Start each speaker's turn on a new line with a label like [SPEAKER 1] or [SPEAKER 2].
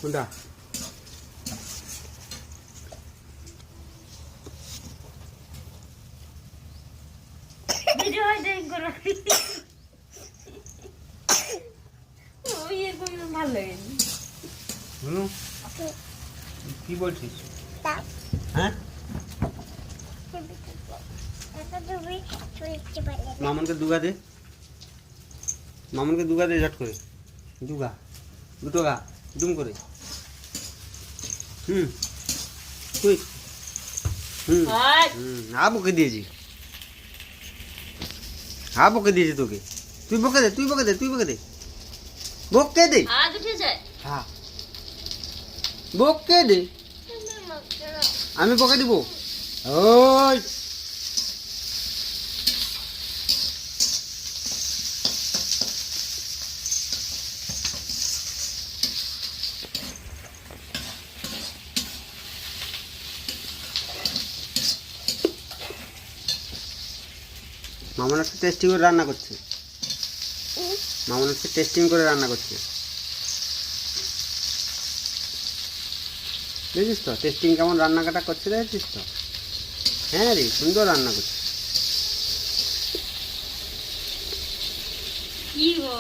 [SPEAKER 1] কোনটা?
[SPEAKER 2] ভিডিও হইতে করো। ওই এরকম ভালো লাগে।
[SPEAKER 1] কি বলছিস? হ্যাঁ, মামনকে দুগা দে, মামনকে দুগা দে, ঝট করে দুগা, দুটো গা দুম করে। তুই হা বকে দিয়েছি, হা বকে দিয়েছি তোকে। তুই বকে দে, তুই বকে দে, তুই বকে দে, বকে দে।
[SPEAKER 2] হাত উঠে যায়।
[SPEAKER 1] হ্যাঁ, বকে দে, আমি বকে দিব। ওই মামন একটা টেস্টিং করে রান্না করছে, মামন একটা টেস্টিং করে রান্না করছে, বুঝিস তো? টেস্টিং কেমন রান্নাটা করছে দেখছিস তো? হ্যাঁ রে, সুন্দর রান্না করছে।
[SPEAKER 2] কি গো